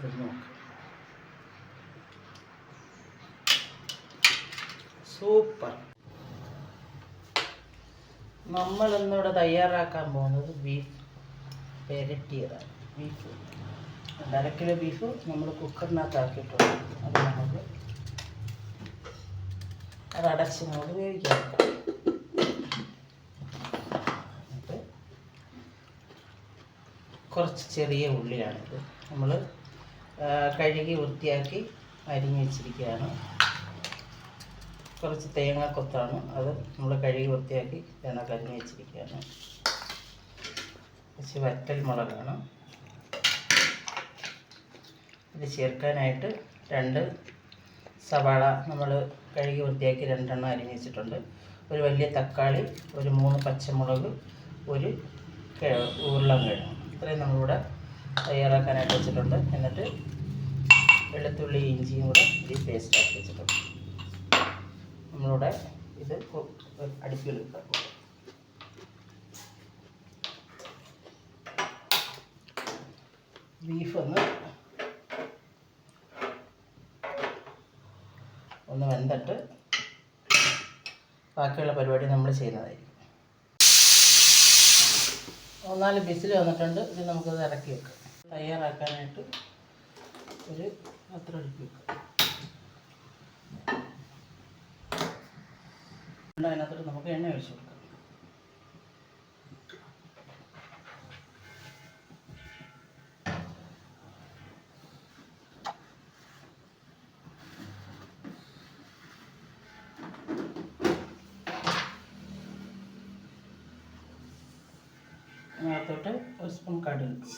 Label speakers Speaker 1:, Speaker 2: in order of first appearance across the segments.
Speaker 1: തിന്ന് നോക്കാം. സൂപ്പർ. നമ്മളിന്നിവിടെ തയ്യാറാക്കാൻ പോകുന്നത് ബീഫ് പെരട്ടിയതാണ്. ബീഫ് 1/2 കിലോ ബീഫ് നമ്മൾ കുക്കറിനകത്താക്കിയിട്ടുണ്ട്. അത് നമുക്ക് അടച്ച് നമുക്ക് വേവിക്കാം. കുറച്ച് ചെറിയ ഉള്ളിയാണിത്. നമ്മൾ കഴുകി വൃത്തിയാക്കി അരിഞ്ഞ് വെച്ചിരിക്കുകയാണ്. കുറച്ച് തേങ്ങാക്കൊത്താണ്, അത് നമ്മൾ കഴുകി വൃത്തിയാക്കി തേങ്ങ അരിഞ്ഞ് വെച്ചിരിക്കുകയാണ്. കുറച്ച് വറ്റൽ മുളകാണ്. ഇത് ചേർക്കാനായിട്ട് 2 സവാള നമ്മൾ കഴുകി വൃത്തിയാക്കി 2 എണ്ണം അരിഞ്ഞ് വെച്ചിട്ടുണ്ട്. ഒരു വലിയ തക്കാളി, ഒരു 3 പച്ചമുളക്, ഒരു ഉരുളൻകിഴങ്ങ്. ഇത്രയും നമ്മളിവിടെ തയ്യാറാക്കാനായിട്ട് വെച്ചിട്ടുണ്ട്. എന്നിട്ട് വെളുത്തുള്ളി ഇഞ്ചിയും കൂടെ ഈ പേസ്റ്റാക്കി വെച്ചിട്ടുണ്ട്. നമ്മളിവിടെ ഇത് അടുപ്പിൽ വെക്കാം. ബീഫ് ഒന്ന് വെന്തിട്ട് ബാക്കിയുള്ള പരിപാടി നമ്മൾ ചെയ്യുന്നതായിരിക്കും. 3-4 വിസിൽ വന്നിട്ടുണ്ട്. ഇത് നമുക്കത് ഇറക്കി വെക്കാം. തയ്യാറാക്കാനായിട്ട് ഒരു പാത്രം അടുക്കി വെക്കാം. അതിനകത്തോട്ട് നമുക്ക് എണ്ണ ഒഴിച്ച് കൊടുക്കാം. അതിനകത്തോട്ട് 1 സ്പൂൺ കടുക്,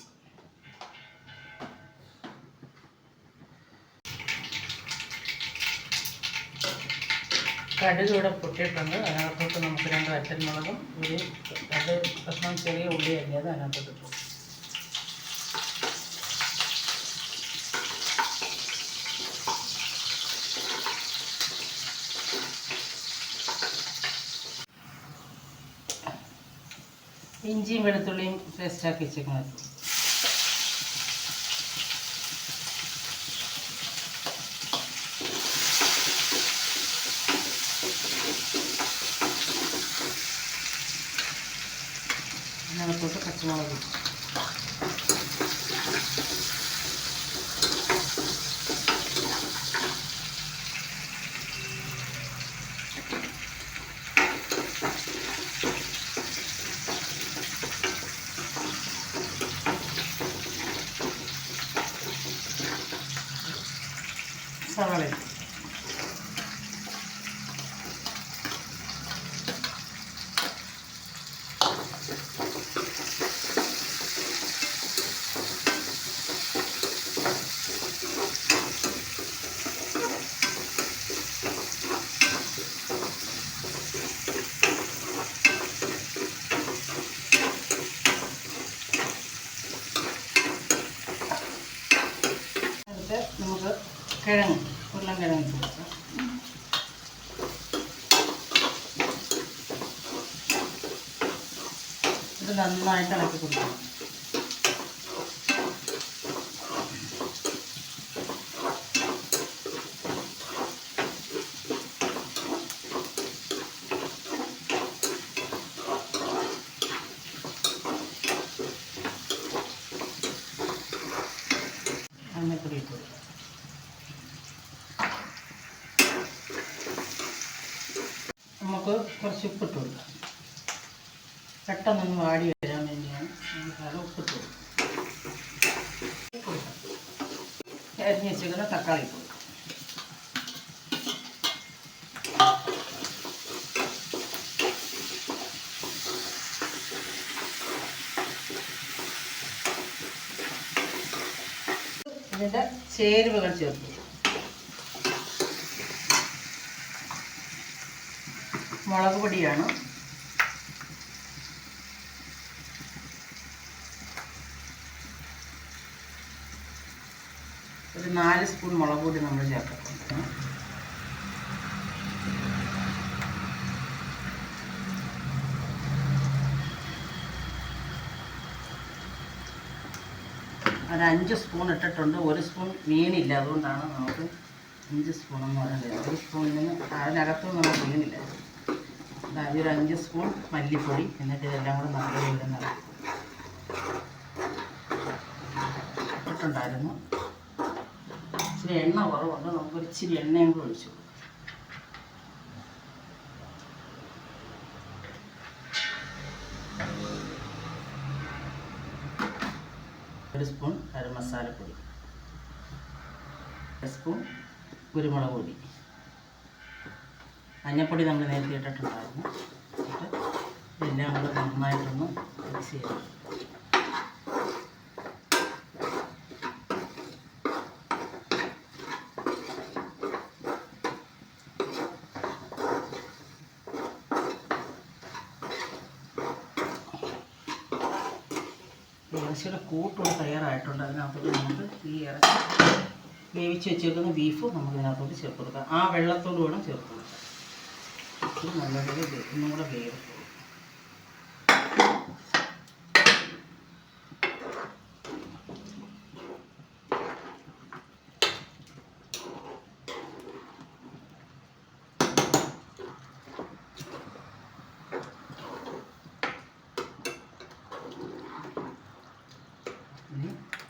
Speaker 1: ഇവിടെ പൊട്ടിയിട്ടുണ്ട്. അതിനകത്തോട്ട് നമുക്ക് 2 വറ്റൽമുളകും ഒരു 2 കഷ്ണം ചെറിയ ഉള്ളി അരിഞ്ഞത് അതിനകത്തോട്ട് ഇട്ടു. ഇഞ്ചിയും വെളുത്തുള്ളിയും പേസ്റ്റാക്കി വെച്ചേക്കുന്നത്. അതിനകത്തോട്ട് പച്ചമുളക്, സവാള, നമുക്ക് കിഴങ്ങ്, ഉരുളൻകിഴങ്ങ് ഇട്ട് കൊടുക്കാം. ഇത് നന്നായിട്ട് ഇളക്കി കൊടുക്കണം. മഞ്ഞപ്പൊടി ഇട്ട് കൊടുക്കാം. നമുക്ക് കുറച്ച് ഉപ്പിട്ട് കൊടുക്കാം. പെട്ടെന്നൊന്ന് വാടി വരാൻ വേണ്ടിയാണ് നമുക്ക് ഉപ്പിട്ട് കൊടുക്കാം. അരിഞ്ഞ് വെച്ചിരിക്കുന്ന തക്കാളി ഇട്ട് കൊടുക്കാം. ഇതിൻ്റെ ചേരുവകൾ ചേർത്ത് മുളക് പൊടിയാണ്, ഒരു 4 സ്പൂൺ മുളക് പൊടി നമ്മൾ ചേർത്തിട്ടുണ്ട്. അതിന് 5 സ്പൂൺ ഇട്ടിട്ടുണ്ട്. 1 സ്പൂൺ വീണില്ല, അതുകൊണ്ടാണ് നമുക്ക് 5 സ്പൂണെന്ന് പറയുന്നത്. 1 സ്പൂണിന് അതിനകത്തും നമുക്ക് വീണില്ല. അതായത് ഒരു 5 സ്പൂൺ മല്ലിപ്പൊടി, എന്നിട്ട് ഇതെല്ലാം കൂടെ നല്ലപോലെ നടക്കും. ഇട്ടിട്ടുണ്ടായിരുന്നു. ഇച്ചിരി എണ്ണ കുറവുണ്ട്, നമുക്കൊരു ഇച്ചിരി എണ്ണയും കൂടെ ഒഴിച്ചു. 1 സ്പൂൺ ഗരം മസാലപ്പൊടി, 1 സ്പൂൺ കുരുമുളക് പൊടി, മഞ്ഞൾപ്പൊടി നമ്മൾ നേരത്തെ ഇട്ടിട്ടുണ്ടായിരുന്നു. ഇതെല്ലാം കൂടെ നന്നായിട്ടൊന്ന് മിക്സ് ചെയ്യണം. ഇറച്ചിയുടെ കൂട്ടുകൂടെ തയ്യാറായിട്ടുണ്ട്. അതിനകത്തോട്ട് നമുക്ക് ഈ ഇറച്ചി വേവിച്ച് വെച്ചേക്കുന്ന ബീഫ് നമുക്ക് ഇതിനകത്തോട്ട് ചേർത്ത് കൊടുക്കാം. ആ വെള്ളത്തോട് വേണം ചേർത്ത് കൊടുക്കാം. ഇത് നല്ലപോലെ ഒന്നും കൂടെ വേവിക്കും.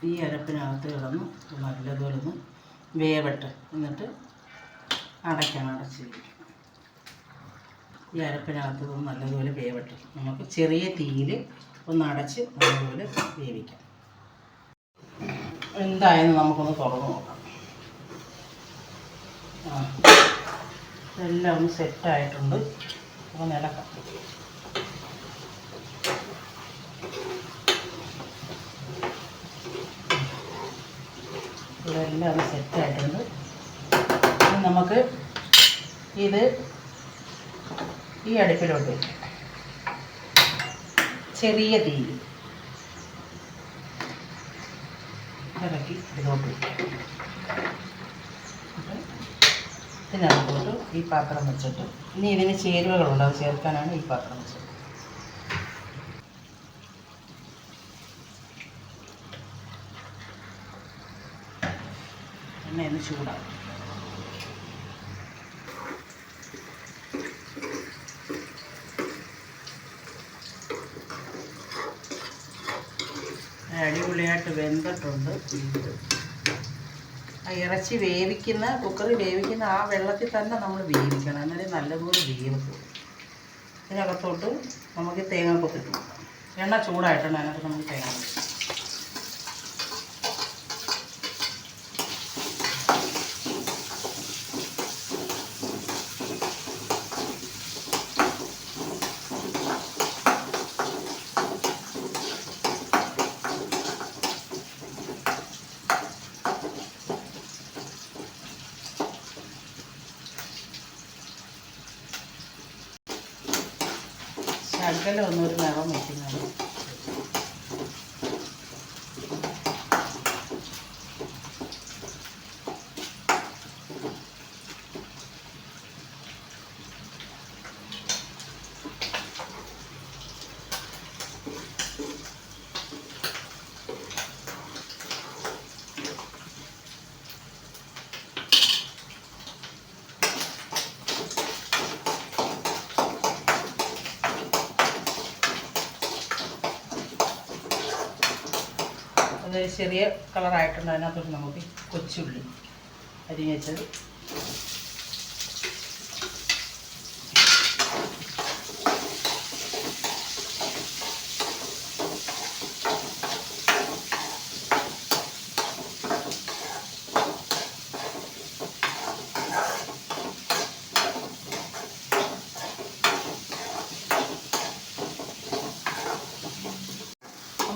Speaker 1: ഈ അരപ്പിനകത്ത് കിടന്ന് നല്ലതുപോലെ ഒന്ന് വേവട്ടെ. എന്നിട്ട് അടയ്ക്കണം, അടച്ചിരിക്കും. ഈ അരപ്പിനകത്ത് ഒന്ന് നല്ലതുപോലെ വേവട്ടെ. നമുക്ക് ചെറിയ തീയിൽ ഒന്ന് അടച്ച് നല്ലതുപോലെ വേവിക്കാം. എന്തായാലും നമുക്കൊന്ന് തുറന്ന് നോക്കാം. ഇതെല്ലാം ഒന്ന് സെറ്റായിട്ടുണ്ട്. ഒന്ന് ഇളക്കാം. ഇതെല്ലാം ഒന്ന് സെറ്റായിട്ടുണ്ട്. നമുക്ക് ഇത് ഈ അടുപ്പിലോട്ട് വയ്ക്കാം. ചെറിയ തീയിൽ ഇറക്കി ഇതിലോട്ട് വയ്ക്കാം. ഇതിനകത്തോട്ട് ഈ പാത്രം വെച്ചിട്ട് ഇനി ഇതിന് ചേരുവകളുണ്ട്, അത് ചേർക്കാനാണ് ഈ പാത്രം വെച്ചത്. എണ്ണ ചൂടാവും. അടിപൊളിയായിട്ട് വെന്തിട്ടുണ്ട്. ആ ഇറച്ചി വേവിക്കുന്ന കുക്കറിൽ വേവിക്കുന്ന ആ വെള്ളത്തിൽ തന്നെ നമ്മൾ വേവിക്കണം, എന്നാലേ നല്ലപോലെ വേവിക്കും. ഇതിനകത്തോട്ട് നമുക്ക് തേങ്ങാക്കൊത്തിട്ട് കൊടുക്കാം. എണ്ണ ചൂടായിട്ടുണ്ട്, അതിനകത്ത് നമുക്ക് തേങ്ങ ശകലം ഒന്നൊരു നിറം വയ്ക്കുന്നത്. അത് ചെറിയ കളറായിട്ടുണ്ട്. അതിനകത്തോട്ട് നമുക്ക് കൊച്ചുള്ളി അരിഞ്ഞ് വെച്ചത്,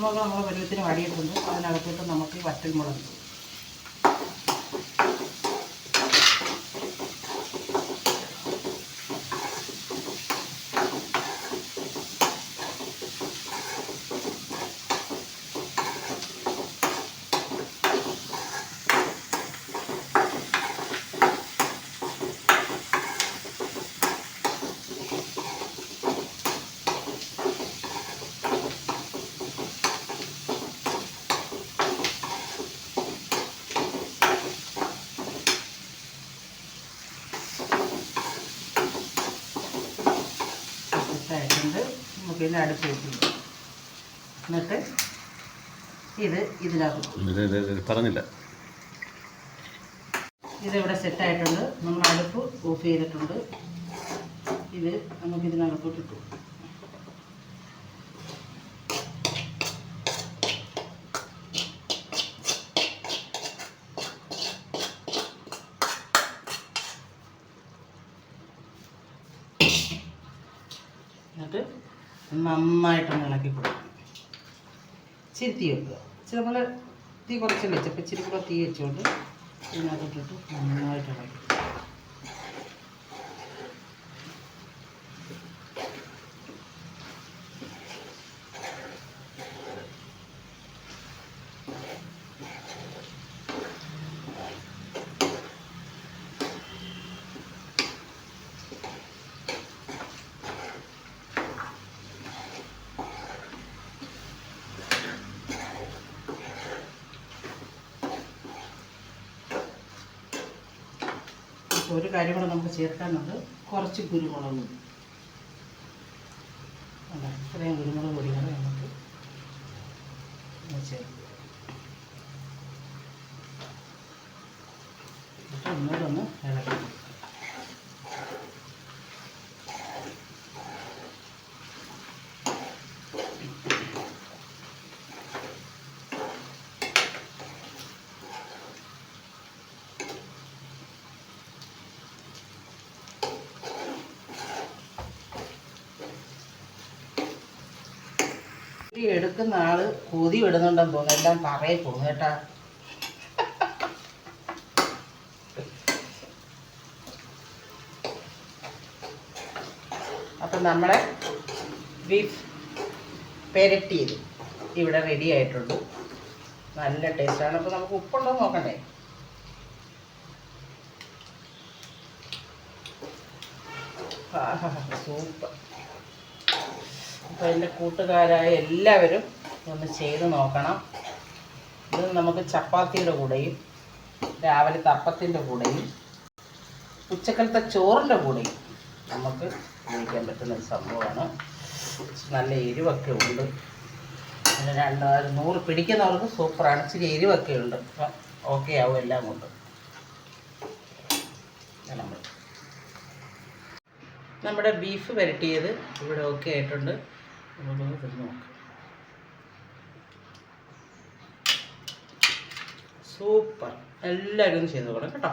Speaker 1: നമുക്ക് നമ്മുടെ പരുവത്തിന് വടിയിട്ടുണ്ട്. അതിനകത്തോട്ട് നമുക്ക് വറ്റൽമുളക്, നമുക്ക് ഇതിനെ അടുപ്പ് വെക്കും. എന്നിട്ട് ഇതിനകത്ത്
Speaker 2: പറഞ്ഞില്ല.
Speaker 1: ഇതിവിടെ സെറ്റായിട്ടുണ്ട്. നമ്മൾ അടുപ്പ് ഓഫ് ചെയ്തിട്ടുണ്ട്. ഇത് നമുക്ക് ഇതിനകത്തോട്ട് ഇട്ടു. എന്നിട്ട് നന്നായിട്ടൊന്ന് ഇളക്കി കൊടുക്കണം. ഇച്ചിരി തീ വെക്കുക. ഇച്ചിരി നമ്മൾ തീ കുറച്ച് വെച്ചപ്പോൾ ഇച്ചിരി കൂടെ തീ വെച്ചുകൊണ്ട് ഇതിനകത്തോട്ടിട്ട് നന്നായിട്ട് ഇളക്കി. ഒരു കാര്യം കൂടെ നമുക്ക് ചേർക്കാനുണ്ട്. കുറച്ച് കുരുമുളക് പൊടി. ഇത്രയും കുരുമുളക് പൊടി കൂടെ നമുക്ക് ചേർക്കാം. എന്നിട്ട് ഒന്നുകൂടെ ഇളക്കി. എടുക്കുന്ന ആള് കൊതി വിടുന്നുണ്ടെന്ന് തോന്നുന്നു. എല്ലാം തറയിൽ പോകും കേട്ടാ. അപ്പം നമ്മളെ ബീഫ് പെരട്ടിയത് ഇവിടെ റെഡി ആയിട്ടുണ്ട്. നല്ല ടേസ്റ്റാണ്. അപ്പോൾ നമുക്ക് ഉപ്പുണ്ടോ നോക്കണ്ടേ? സൂപ്പർ. അപ്പോൾ എൻ്റെ കൂട്ടുകാരായ എല്ലാവരും ഒന്ന് ചെയ്ത് നോക്കണം. ഇത് നമുക്ക് ചപ്പാത്തിയുടെ കൂടെയും രാവിലത്തെ അപ്പത്തിൻ്റെ കൂടെയും ഉച്ചക്കലത്തെ ചോറിൻ്റെ കൂടെയും നമുക്ക് ഉപയോഗിക്കാൻ പറ്റുന്ന ഒരു സംഭവമാണ്. നല്ല എരിവൊക്കെ ഉണ്ട്. പിന്നെ 100 പിടിക്കുന്നവർക്ക് സൂപ്പറാണ്. ഇച്ചിരി എരിവൊക്കെ ഉണ്ട്. അപ്പം ഓക്കെ ആവും എല്ലാം കൊണ്ട്. നമ്മുടെ ബീഫ് വരട്ടിയത് ഇവിടെ ഓക്കെ ആയിട്ടുണ്ട്. നമുക്കൊന്ന് തിന്ന് നോക്കാം. സൂപ്പർ. എല്ലാവരും ഒന്ന് ചെയ്ത് നോക്കണം കേട്ടോ.